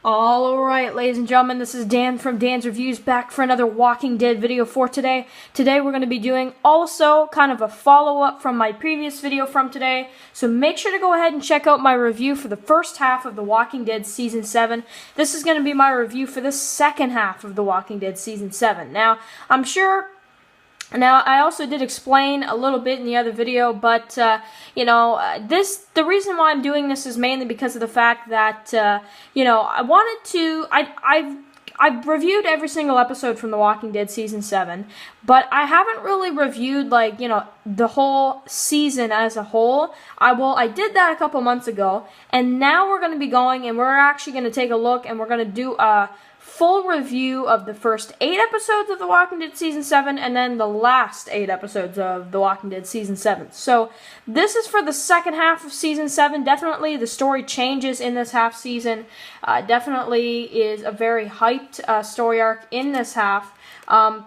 Alright, ladies and gentlemen, this is Dan from Dan's Reviews, back for another Walking Dead video for today. Today we're going to be doing also kind of a follow-up from my previous video from today. So make sure to go ahead and check out my review for the first half of The Walking Dead Season 7. This is going to be my review for the second half of The Walking Dead Season 7. Now, I also did explain a little bit in the other video, but, the reason why I'm doing this is mainly because of the fact that, I've reviewed every single episode from The Walking Dead Season 7, but I haven't really reviewed, the whole season as a whole. I did that a couple months ago, and now we're going to be going, and we're actually going to take a look, and we're going to do a full review of the first 8 episodes of The Walking Dead Season 7, and then the last 8 episodes of The Walking Dead Season 7. So, this is for the second half of Season 7. Definitely, the story changes in this half season. Definitely is a very hyped story arc in this half. But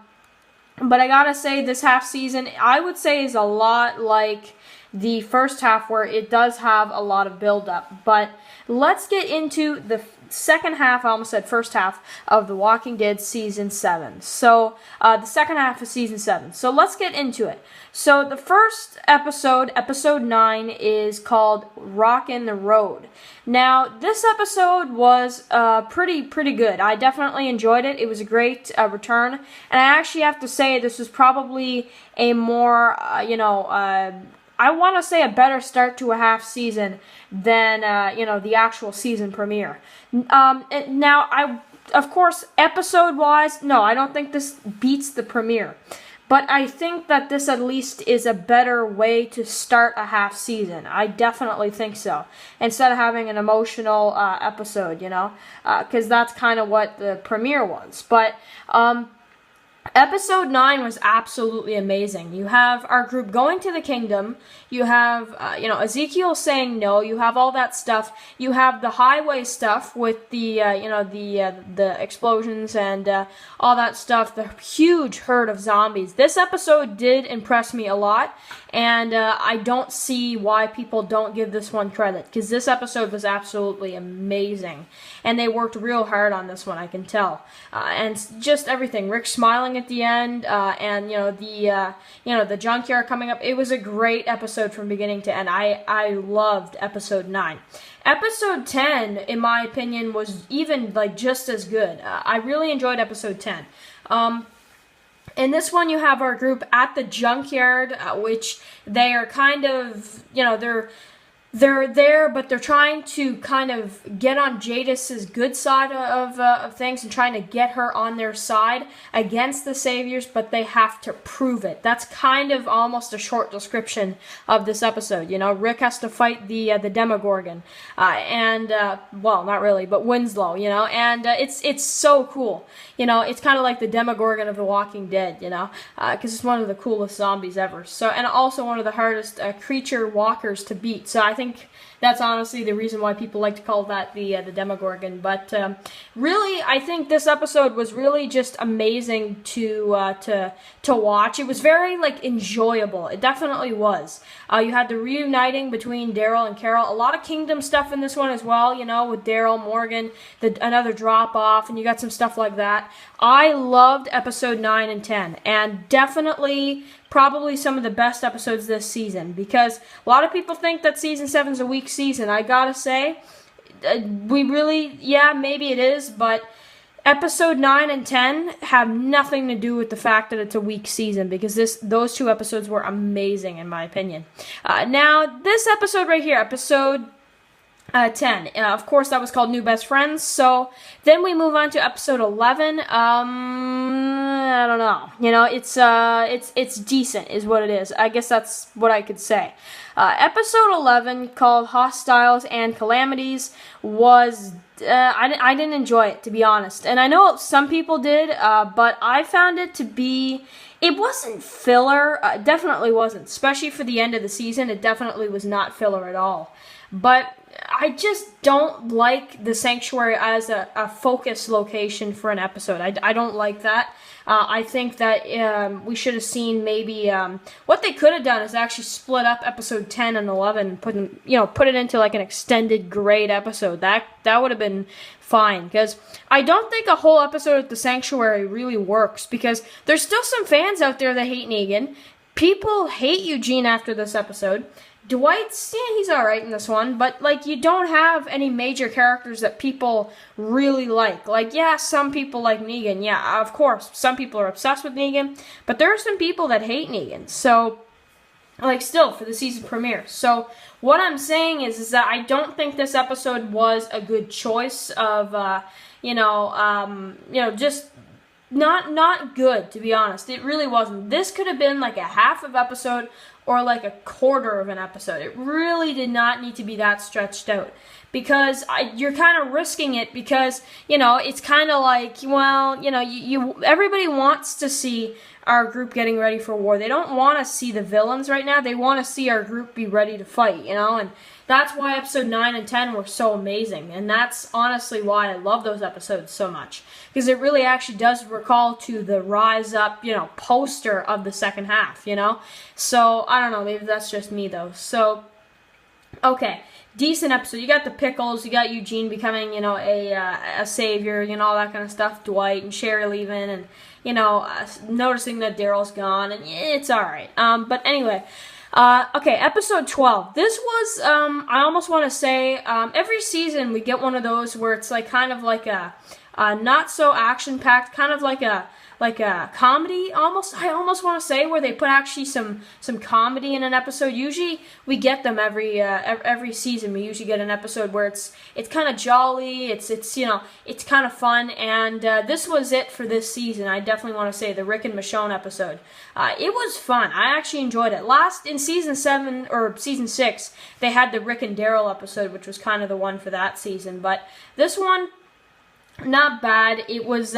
I gotta say, this half season, I would say, is a lot like the first half, where it does have a lot of build-up. But let's get into the second half, I almost said first half, of The Walking Dead Season 7. So, the second half of Season 7. So, let's get into it. So, the first episode, episode 9, is called Rockin' the Road. Now, this episode was pretty good. I definitely enjoyed it. It was a great return. And I actually have to say, this was probably a more, I want to say a better start to a half season than, the actual season premiere. Now, of course, episode-wise, no, I don't think this beats the premiere. But I think that this at least is a better way to start a half season. I definitely think so. Instead of having an emotional episode, because that's kind of what the premiere was. But, Episode 9 was absolutely amazing. You have our group going to the kingdom. You have, Ezekiel saying no. You have all that stuff. You have the highway stuff with the, the explosions and all that stuff. The huge herd of zombies. This episode did impress me a lot, and I don't see why people don't give this one credit, because this episode was absolutely amazing, and they worked real hard on this one, I can tell. And just everything. Rick smiling at the end, and the junkyard coming up. It was a great episode from beginning to end. I loved episode 9. Episode 10, in my opinion, was even just as good. I really enjoyed episode 10. In this one, you have our group at the junkyard, which they are kind of, they're there, but they're trying to kind of get on Jadis's good side of things and trying to get her on their side against the Saviors, but they have to prove it. That's kind of almost a short description of this episode. Rick has to fight the Demogorgon, well, not really, but Winslow, and it's so cool. It's kind of like the Demogorgon of The Walking Dead, because it's one of the coolest zombies ever. So, and also one of the hardest creature walkers to beat. So I think that's honestly the reason why people like to call that the Demogorgon. But really, I think this episode was really just amazing to watch. It was very enjoyable. It definitely was. You had the reuniting between Daryl and Carol. A lot of Kingdom stuff in this one as well. With Daryl, Morgan, another drop off, and you got some stuff like that. I loved episode 9 and 10, and definitely probably some of the best episodes this season, because a lot of people think that season 7 is a weak season. I gotta say, maybe it is, but episode 9 and 10 have nothing to do with the fact that it's a weak season, because those 2 episodes were amazing in my opinion. Now, this episode right here, episode 10. Of course, that was called New Best Friends. So then we move on to episode 11. I don't know. It's decent, is what it is. I guess that's what I could say. Episode 11, called Hostiles and Calamities, was I didn't enjoy it, to be honest. And I know some people did, but I found it to be. It wasn't filler. Definitely wasn't. Especially for the end of the season, it definitely was not filler at all. But I just don't like the Sanctuary as a focus location for an episode. I don't like that. I think that we should have seen maybe what they could have done is actually split up episode 10 and 11 and put it into like an extended grade episode. That would have been fine, because I don't think a whole episode at the Sanctuary really works, because there's still some fans out there that hate Negan. People hate Eugene after this episode. Dwight's, he's alright in this one, but, like, you don't have any major characters that people really like. Like, yeah, some people like Negan, yeah, of course, some people are obsessed with Negan, but there are some people that hate Negan, so, like, still, for the season premiere. So, what I'm saying is that I don't think this episode was a good choice of, just not good, to be honest. It really wasn't. This could have been like a half of episode or like a quarter of an episode. It really did not need to be that stretched out, because you're kind of risking it, because, it's kind of like, well, everybody wants to see our group getting ready for war. They don't want to see the villains right now. They want to see our group be ready to fight, and that's why episode 9 and 10 were so amazing, and that's honestly why I love those episodes so much, because it really actually does recall to the Rise Up, poster of the second half, So, I don't know, maybe that's just me, though. So, okay, decent episode. You got the pickles, you got Eugene becoming, a savior, all that kind of stuff, Dwight and Sherry leaving, and, noticing that Daryl's gone, and it's alright. But anyway, okay, episode 12. This was, I almost want to say, every season we get one of those where it's like kind of like a not so action-packed, kind of like a comedy, almost. I almost want to say, where they put actually some comedy in an episode. Usually we get them every season. We usually get an episode where it's kind of jolly, it's kind of fun, and this was it for this season. I definitely want to say the Rick and Michonne episode. It was fun. I actually enjoyed it. In season 7 or season 6, they had the Rick and Daryl episode, which was kind of the one for that season. But this one, not bad. It was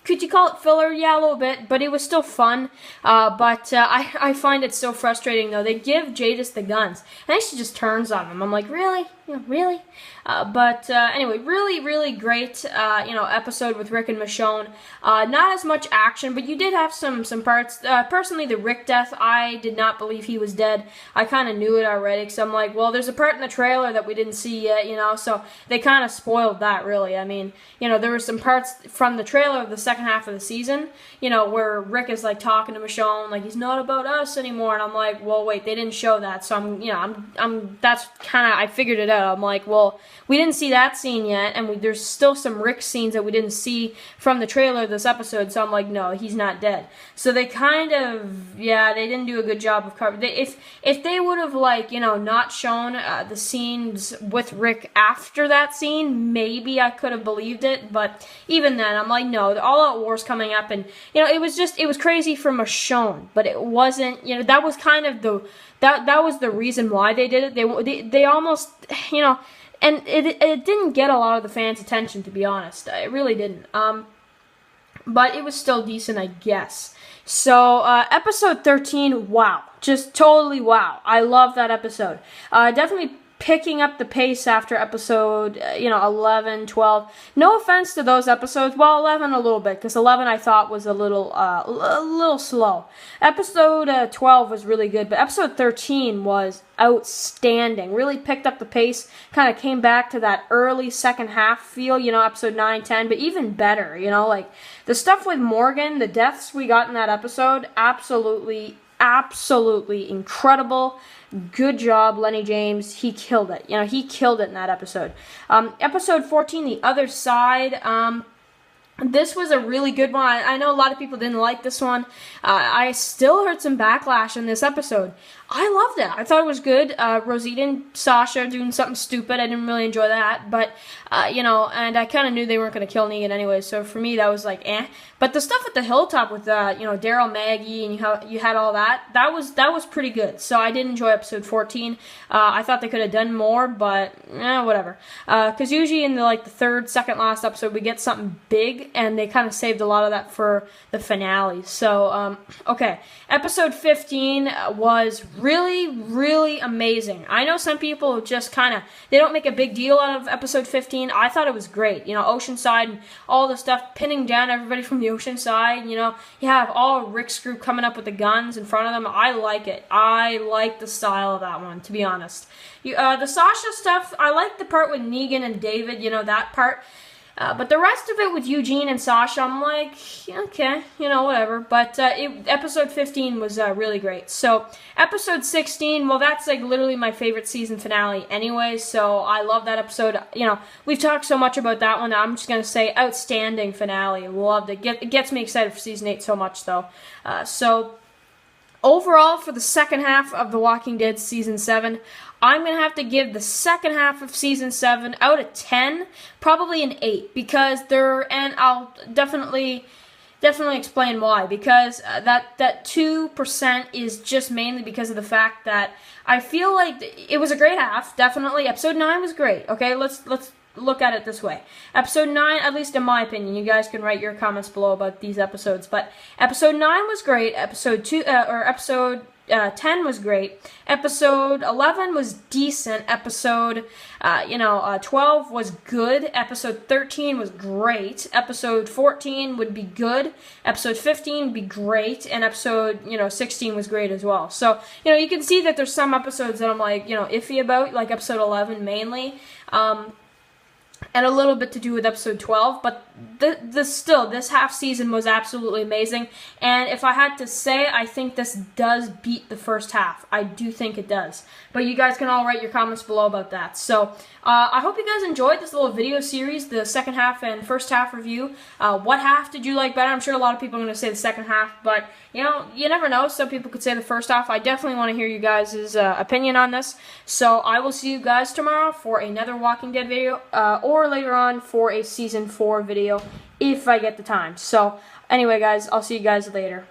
could you call it filler? Yeah, a little bit, but it was still fun. I find it so frustrating, though. They give Jadis the guns, and then she just turns on him. I'm like, really? Really? Anyway, really, really great, episode with Rick and Michonne. Not as much action, but you did have some parts. Personally, the Rick death, I did not believe he was dead. I kind of knew it already, because I'm like, well, there's a part in the trailer that we didn't see yet, so they kind of spoiled that, really. I mean, there were some parts from the trailer of the second half of the season, where Rick is, like, talking to Michonne, like, he's not about us anymore, and I'm like, well, wait, they didn't show that, so that's kind of, I figured it out. I'm like, well, we didn't see that scene yet, and there's still some Rick scenes that we didn't see from the trailer of this episode, so I'm like, no, he's not dead. So they kind of, they didn't do a good job of covering. If they would have, like, not shown the scenes with Rick after that scene, maybe I could have believed it, but even then, I'm like, no, the All Out War's coming up, and, it was crazy for Michonne, but it wasn't, that was kind of that was the reason why they did it. They almost, and it didn't get a lot of the fans' attention, to be honest. It really didn't. But it was still decent, I guess. So, episode 13, wow. Just totally wow. I love that episode. Definitely picking up the pace after episode, 11, 12. No offense to those episodes. Well, 11 a little bit, because 11 I thought was a little slow. Episode 12 was really good, but episode 13 was outstanding. Really picked up the pace, kind of came back to that early second half feel, episode 9, 10, but even better, like the stuff with Morgan, the deaths we got in that episode, absolutely incredible. Good job, Lenny James. He killed it. He killed it in that episode. Episode 14, The Other Side. This was a really good one. I know a lot of people didn't like this one. I still heard some backlash in this episode. I loved it. I thought it was good. Rosita and Sasha doing something stupid. I didn't really enjoy that. But, and I kind of knew they weren't going to kill Negan anyway. So for me, that was like, eh. But the stuff at the hilltop with, Daryl, Maggie, and you had all that, that was pretty good. So I did enjoy episode 14. I thought they could have done more, but, whatever. Because usually in the third, second last episode, we get something big. and they kind of saved a lot of that for the finale. So, okay, episode 15 was really, really amazing. I know some people just they don't make a big deal out of episode 15. I thought it was great. You know, Oceanside and all the stuff, pinning down everybody from the Oceanside. You know, you have all Rick's group coming up with the guns in front of them. I like it. I like the style of that one, to be honest. The Sasha stuff, I like the part with Negan and David, you know, that part. But the rest of it with Eugene and Sasha, I'm like, okay, you know, whatever. But episode 15 was really great. So episode 16, well, that's like literally my favorite season finale anyway. So I love that episode. You know, we've talked so much about that one that I'm just going to say outstanding finale. Loved it. It gets me excited for season 8 so much, though. So overall, for the second half of The Walking Dead season 7, I'm going to have to give the second half of season 7 out of 10, probably an 8, because and I'll definitely explain why, because that 2% is just mainly because of the fact that I feel like it was a great half, definitely. Episode 9 was great, okay? Let's look at it this way. Episode 9, at least in my opinion, you guys can write your comments below about these episodes, but episode 9 was great, episode 10 was great. Episode 11 was decent. Episode, 12 was good. Episode 13 was great. Episode 14 would be good. Episode 15 would be great. And episode, 16 was great as well. So, you can see that there's some episodes that I'm like, iffy about, like episode 11 mainly. And a little bit to do with episode 12, but this half season was absolutely amazing, and if I had to say, I think this does beat the first half. I do think it does, but you guys can all write your comments below about that. So, I hope you guys enjoyed this little video series, the second half and first half review. What half did you like better? I'm sure a lot of people are going to say the second half, but, you never know. Some people could say the first half. I definitely want to hear you guys' opinion on this, so I will see you guys tomorrow for another Walking Dead video, or later on for a Season 4 video, if I get the time. So, anyway, guys, I'll see you guys later.